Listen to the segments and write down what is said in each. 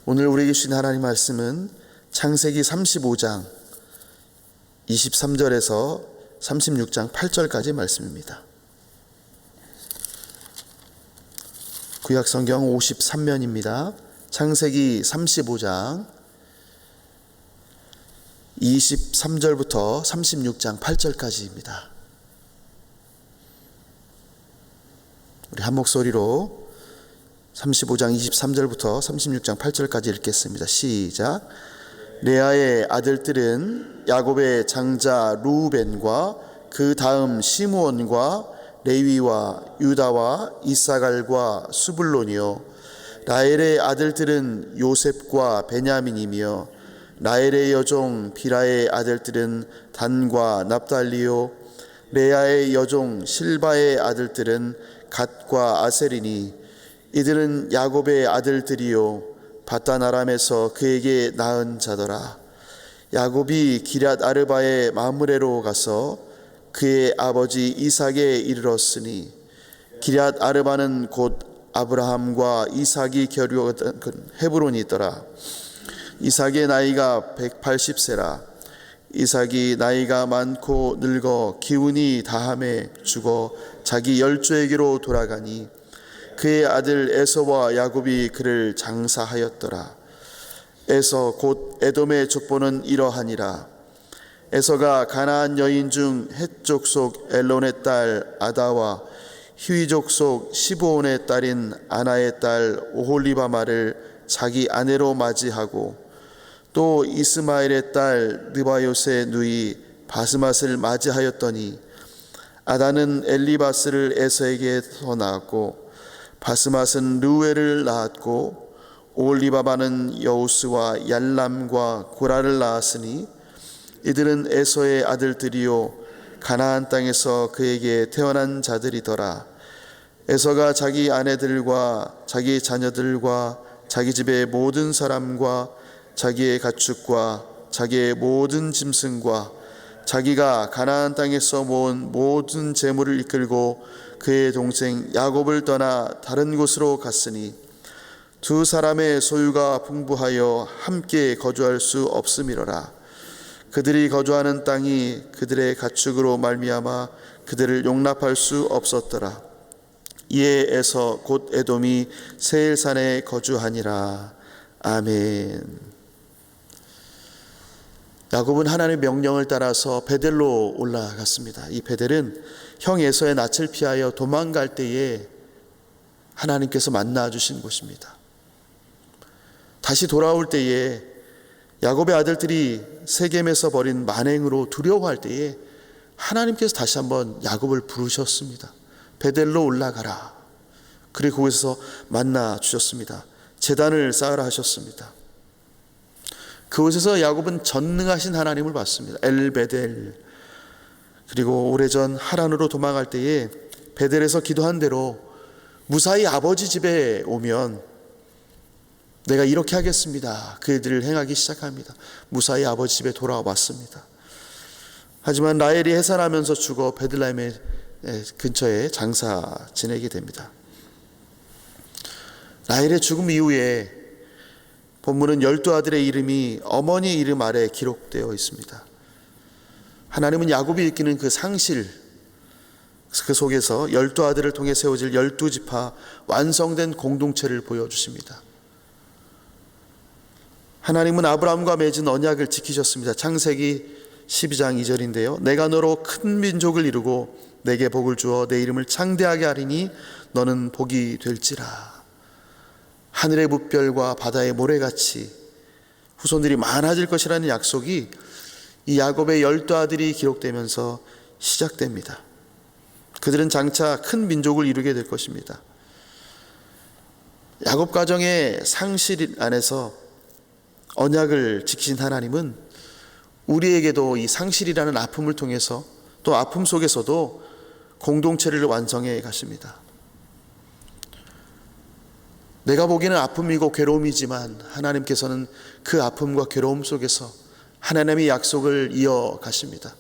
오늘 우리에게 주신 하나님 말씀은 창세기 35장 23절에서 36장 8절까지의 말씀입니다. 구약성경 53면입니다. 창세기 35장 23절부터 36장 8절까지입니다. 우리 한 목소리로 35장 23절부터 36장 8절까지 읽겠습니다. 시작. 레아의 아들들은 야곱의 장자 루벤과 그 다음 시므온과 레위와 유다와 이사갈과 수블론이요, 라헬의 아들들은 요셉과 베냐민이며 라헬의 여종 비라의 아들들은 단과 납달리요, 레아의 여종 실바의 아들들은 갓과 아셀이니 이들은 야곱의 아들들이요 바단 아람에서 그에게 낳은 자더라. 야곱이 기럇 아르바의 마므레로 가서 그의 아버지 이삭에 이르렀으니 기럇 아르바는 곧 아브라함과 이삭이 거류하던 헤브론이 있더라. 이삭의 나이가 180세라. 이삭이 나이가 많고 늙어 기운이 다함에 죽어 자기 열조에게로 돌아가니 그의 아들 에서와 야곱이 그를 장사하였더라. 에서 곧 에돔의 족보는 이러하니라. 에서가 가나안 여인 중 헷 족속 엘론의 딸 아다와 히위 족속 시브온의 딸인 아나의 딸 오홀리바마를 자기 아내로 맞이하고 또 이스마엘의 딸 느바요스의 누이 바스맛을 맞이하였더니 아다는 엘리바스를 에서에게서 낳았고 바스맛은 르우엘을 낳았고 오홀리바마는 여우스와 얄람과 고라를 낳았으니 이들은 에서의 아들들이요 가나안 땅에서 그에게 태어난 자들이더라. 에서가 자기 아내들과 자기 자녀들과 자기 집의 모든 사람과 자기의 가축과 자기의 모든 짐승과 자기가 가나안 땅에서 모은 모든 재물을 이끌고 그의 동생 야곱을 떠나 다른 곳으로 갔으니 두 사람의 소유가 풍부하여 함께 거주할 수 없음이로라. 그들이 거주하는 땅이 그들의 가축으로 말미암아 그들을 용납할 수 없었더라. 이에 에서 곧 에돔이 세일산에 거주하니라. 아멘. 야곱은 하나님의 명령을 따라서 베델로 올라갔습니다. 이 베델은 형 에서의 낯을 피하여 도망갈 때에 하나님께서 만나 주신 곳입니다. 다시 돌아올 때에 야곱의 아들들이 세겜에서 벌인 만행으로 두려워할 때에 하나님께서 다시 한번 야곱을 부르셨습니다. 베델로 올라가라. 그리고 거기서 만나 주셨습니다. 제단을 쌓으라 하셨습니다. 그곳에서 야곱은 전능하신 하나님을 봤습니다. 엘베델. 그리고 오래전 하란으로 도망갈 때에 베델에서 기도한 대로 무사히 아버지 집에 오면 내가 이렇게 하겠습니다. 그 일들을 행하기 시작합니다. 무사히 아버지 집에 돌아왔습니다. 하지만 라헬이 해산하면서 죽어 베들레헴의 근처에 장사 지내게 됩니다. 라헬의 죽음 이후에 본문은 12아들의 이름이 어머니 이름 아래 기록되어 있습니다. 하나님은 야곱이 이끄는 그 상실, 그 속에서 12아들을 통해 세워질 12지파 완성된 공동체를 보여주십니다. 하나님은 아브라함과 맺은 언약을 지키셨습니다. 창세기 12장 2절인데요. 내가 너로 큰 민족을 이루고 내게 복을 주어 내 이름을 창대하게 하리니 너는 복이 될지라. 하늘의 뭇별과 바다의 모래같이 후손들이 많아질 것이라는 약속이 이 야곱의 12아들이 기록되면서 시작됩니다. 그들은 장차 큰 민족을 이루게 될 것입니다. 야곱 가정의 상실 안에서 언약을 지키신 하나님은 우리에게도 이 상실이라는 아픔을 통해서 또 아픔 속에서도 공동체를 완성해 가십니다. 내가 보기에는 아픔이고 괴로움이지만 하나님께서는 그 아픔과 괴로움 속에서 하나님의 약속을 이어가십니다.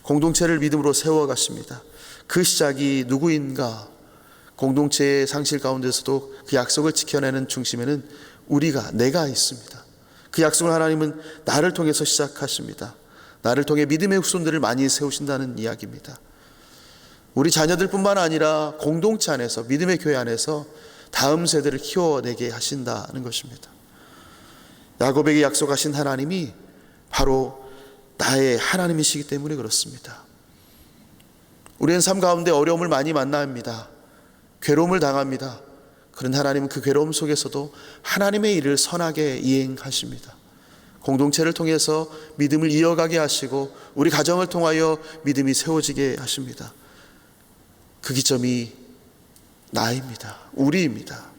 공동체를 믿음으로 세워가십니다. 그 시작이 누구인가? 공동체의 상실 가운데서도 그 약속을 지켜내는 중심에는 내가 있습니다. 그 약속을 하나님은 나를 통해서 시작하십니다. 나를 통해 믿음의 후손들을 많이 세우신다는 이야기입니다. 우리 자녀들뿐만 아니라 공동체 안에서, 믿음의 교회 안에서 다음 세대를 키워내게 하신다는 것입니다. 야곱에게 약속하신 하나님이 바로 나의 하나님이시기 때문에 그렇습니다. 우리는 삶 가운데 어려움을 많이 만납니다. 괴로움을 당합니다. 그런 하나님은 그 괴로움 속에서도 하나님의 일을 선하게 이행하십니다. 공동체를 통해서 믿음을 이어가게 하시고 우리 가정을 통하여 믿음이 세워지게 하십니다. 그 기점이 나입니다. 우리입니다.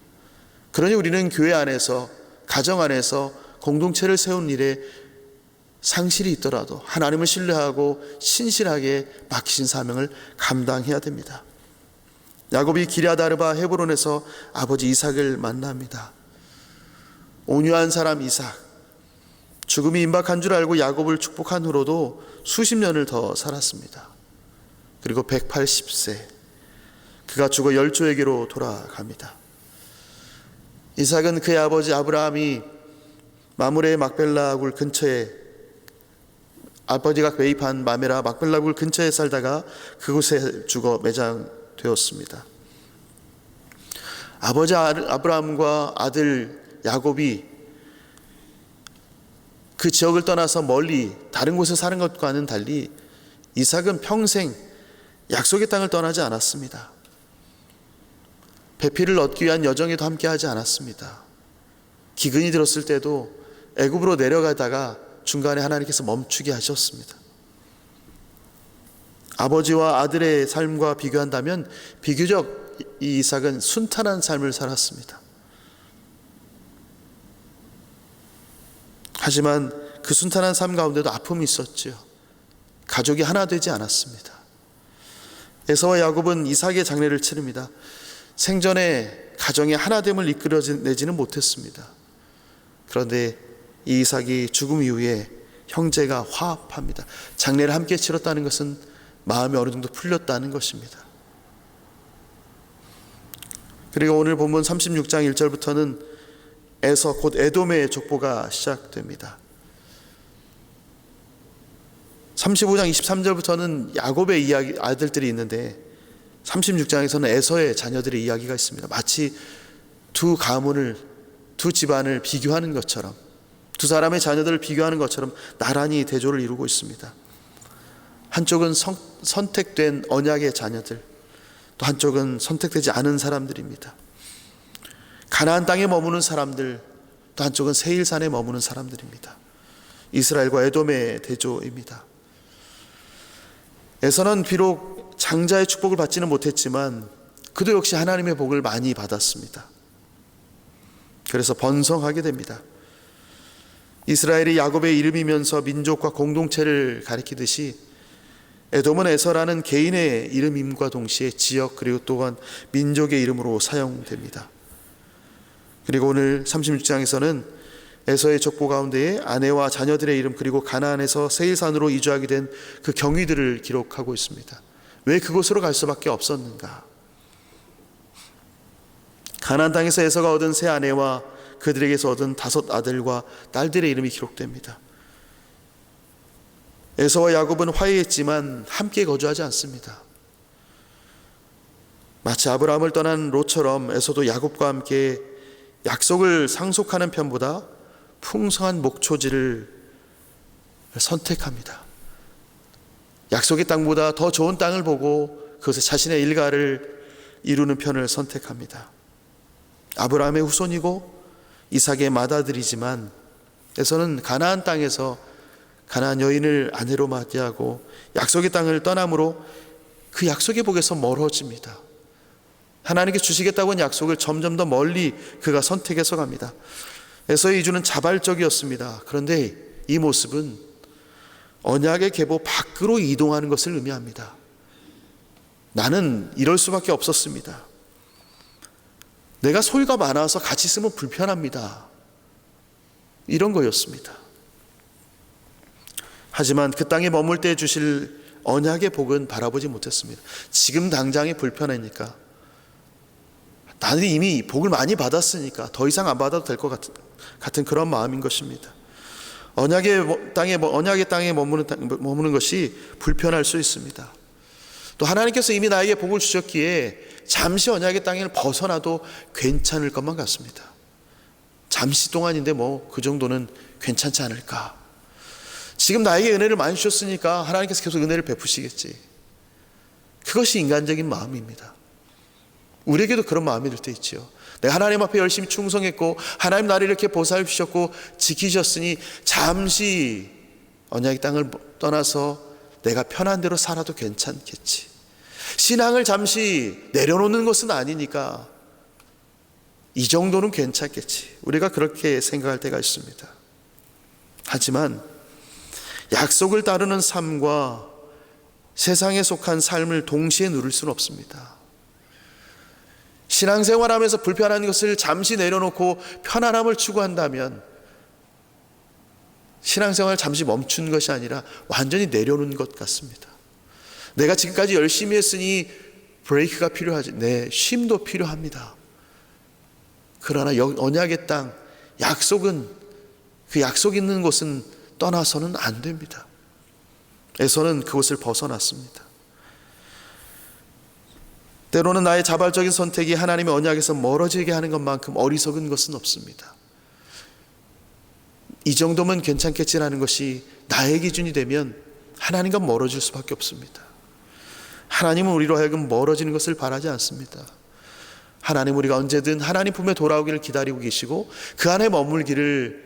그러니 우리는 교회 안에서, 가정 안에서 공동체를 세운 일에 상실이 있더라도 하나님을 신뢰하고 신실하게 맡기신 사명을 감당해야 됩니다. 야곱이 기럇아르바 헤브론에서 아버지 이삭을 만납니다. 온유한 사람 이삭, 죽음이 임박한 줄 알고 야곱을 축복한 후로도 수십 년을 더 살았습니다. 그리고 180세 그가 죽어 열조에게로 돌아갑니다. 이삭은 그의 아버지 아브라함이 마므레의 막벨라 굴 근처에, 아버지가 매입한 마메라 막벨라 굴 근처에 살다가 그곳에 죽어 매장되었습니다. 아버지 아브라함과 아들 야곱이 그 지역을 떠나서 멀리 다른 곳에 사는 것과는 달리 이삭은 평생 약속의 땅을 떠나지 않았습니다. 배필을 얻기 위한 여정에도 함께하지 않았습니다. 기근이 들었을 때도 애굽으로 내려가다가 중간에 하나님께서 멈추게 하셨습니다. 아버지와 아들의 삶과 비교한다면 비교적 이 이삭은 순탄한 삶을 살았습니다. 하지만 그 순탄한 삶 가운데도 아픔이 있었지요. 가족이 하나 되지 않았습니다. 에서와 야곱은 이삭의 장례를 치릅니다. 생전에 가정의 하나됨을 이끌어내지는 못했습니다. 그런데 이 이삭이 죽음 이후에 형제가 화합합니다. 장례를 함께 치렀다는 것은 마음이 어느 정도 풀렸다는 것입니다. 그리고 오늘 본문 36장 1절부터는 에서 곧 에돔의 족보가 시작됩니다. 35장 23절부터는 야곱의 이야기, 아들들이 있는데 36장에서는 에서의 자녀들의 이야기가 있습니다. 마치 두 가문을, 두 집안을 비교하는 것처럼, 두 사람의 자녀들을 비교하는 것처럼 나란히 대조를 이루고 있습니다. 한쪽은 선택된 언약의 자녀들, 또 한쪽은 선택되지 않은 사람들입니다. 가나안 땅에 머무는 사람들, 또 한쪽은 세일산에 머무는 사람들입니다. 이스라엘과 에돔의 대조입니다. 에서는 비록 장자의 축복을 받지는 못했지만 그도 역시 하나님의 복을 많이 받았습니다. 그래서 번성하게 됩니다. 이스라엘이 야곱의 이름이면서 민족과 공동체를 가리키듯이 에돔은 에서라는 개인의 이름임과 동시에 지역 그리고 또한 민족의 이름으로 사용됩니다. 그리고 오늘 36장에서는 에서의 족보 가운데에 아내와 자녀들의 이름 그리고 가나안에서 세일산으로 이주하게 된 그 경위들을 기록하고 있습니다. 왜 그곳으로 갈 수밖에 없었는가? 가나안 땅에서 에서가 얻은 세 아내와 그들에게서 얻은 5 아들과 딸들의 이름이 기록됩니다. 에서와 야곱은 화해했지만 함께 거주하지 않습니다. 마치 아브라함을 떠난 롯처럼 에서도 야곱과 함께 약속을 상속하는 편보다 풍성한 목초지를 선택합니다. 약속의 땅보다 더 좋은 땅을 보고 그것에 자신의 일가를 이루는 편을 선택합니다. 아브라함의 후손이고 이삭의 맏아들이지만 에서는 가나안 땅에서 가나안 여인을 아내로 맞이하고 약속의 땅을 떠남으로 그 약속의 복에서 멀어집니다. 하나님께 주시겠다고 한 약속을 점점 더 멀리 그가 선택해서 갑니다. 에서의 이주는 자발적이었습니다. 그런데 이 모습은 언약의 계보 밖으로 이동하는 것을 의미합니다. 나는 이럴 수밖에 없었습니다. 내가 소유가 많아서 같이 있으면 불편합니다. 이런 거였습니다. 하지만 그 땅에 머물 때 주실 언약의 복은 바라보지 못했습니다. 지금 당장이 불편하니까 나는 이미 복을 많이 받았으니까 더 이상 안 받아도 될 것 같은 그런 마음인 것입니다. 언약의 땅에 머무는 것이 불편할 수 있습니다. 또 하나님께서 이미 나에게 복을 주셨기에 잠시 언약의 땅을 벗어나도 괜찮을 것만 같습니다. 잠시 동안인데 그 정도는 괜찮지 않을까. 지금 나에게 은혜를 많이 주셨으니까 하나님께서 계속 은혜를 베푸시겠지. 그것이 인간적인 마음입니다. 우리에게도 그런 마음이 들 때 있지요. 내가 하나님 앞에 열심히 충성했고 하나님 나를 이렇게 보살피셨고 지키셨으니 잠시 언약의 땅을 떠나서 내가 편한 대로 살아도 괜찮겠지. 신앙을 잠시 내려놓는 것은 아니니까 이 정도는 괜찮겠지. 우리가 그렇게 생각할 때가 있습니다. 하지만 약속을 따르는 삶과 세상에 속한 삶을 동시에 누릴 수는 없습니다. 신앙생활하면서 불편한 것을 잠시 내려놓고 편안함을 추구한다면 신앙생활을 잠시 멈춘 것이 아니라 완전히 내려놓은 것 같습니다. 내가 지금까지 열심히 했으니 브레이크가 필요하지. 네, 쉼도 필요합니다. 그러나 언약의 땅, 약속은, 그 약속 있는 곳은 떠나서는 안 됩니다. 에서는 그곳을 벗어났습니다. 때로는 나의 자발적인 선택이 하나님의 언약에서 멀어지게 하는 것만큼 어리석은 것은 없습니다. 이 정도면 괜찮겠지라는 것이 나의 기준이 되면 하나님과 멀어질 수밖에 없습니다. 하나님은 우리로 하여금 멀어지는 것을 바라지 않습니다. 하나님, 우리가 언제든 하나님 품에 돌아오기를 기다리고 계시고 그 안에 머물기를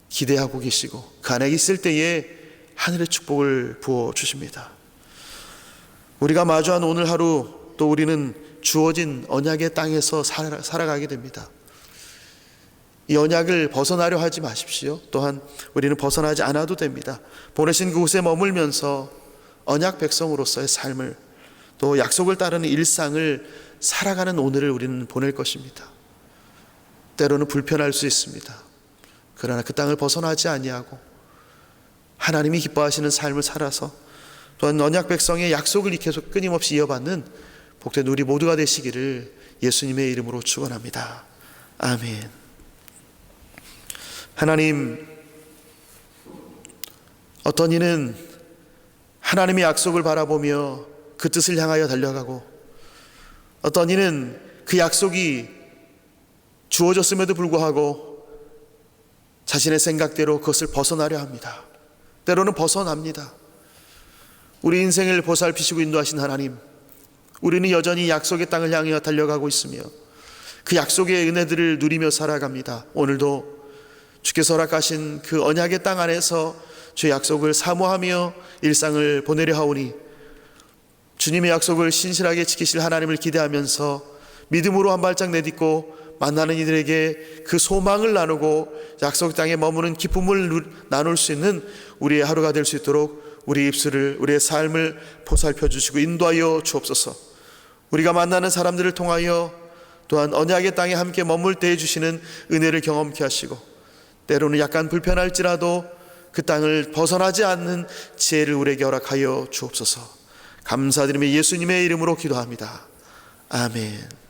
기대하고 계시고 그 안에 있을 때에 하늘의 축복을 부어주십니다. 우리가 마주한 오늘 하루, 또 우리는 주어진 언약의 땅에서 살아가게 됩니다. 이 언약을 벗어나려 하지 마십시오. 또한 우리는 벗어나지 않아도 됩니다. 보내신 그곳에 머물면서 언약 백성으로서의 삶을, 또 약속을 따르는 일상을 살아가는 오늘을 우리는 보낼 것입니다. 때로는 불편할 수 있습니다. 그러나 그 땅을 벗어나지 아니하고 하나님이 기뻐하시는 삶을 살아서 또한 언약 백성의 약속을 계속 끊임없이 이어받는 복된 우리 모두가 되시기를 예수님의 이름으로 축원합니다. 아멘. 하나님, 어떤 이는 하나님의 약속을 바라보며 그 뜻을 향하여 달려가고, 어떤 이는 그 약속이 주어졌음에도 불구하고 자신의 생각대로 그것을 벗어나려 합니다. 때로는 벗어납니다. 우리 인생을 보살피시고 인도하신 하나님, 우리는 여전히 약속의 땅을 향해 달려가고 있으며 그 약속의 은혜들을 누리며 살아갑니다. 오늘도 주께서 허락하신 그 언약의 땅 안에서 주의 약속을 사모하며 일상을 보내려 하오니 주님의 약속을 신실하게 지키실 하나님을 기대하면서 믿음으로 한 발짝 내딛고 만나는 이들에게 그 소망을 나누고 약속 땅에 머무는 기쁨을 나눌 수 있는 우리의 하루가 될 수 있도록 우리 입술을, 우리의 삶을 보살펴 주시고 인도하여 주옵소서. 우리가 만나는 사람들을 통하여 또한 언약의 땅에 함께 머물 때 주시는 은혜를 경험케 하시고, 때로는 약간 불편할지라도 그 땅을 벗어나지 않는 지혜를 우리에게 허락하여 주옵소서. 감사드리며 예수님의 이름으로 기도합니다. 아멘.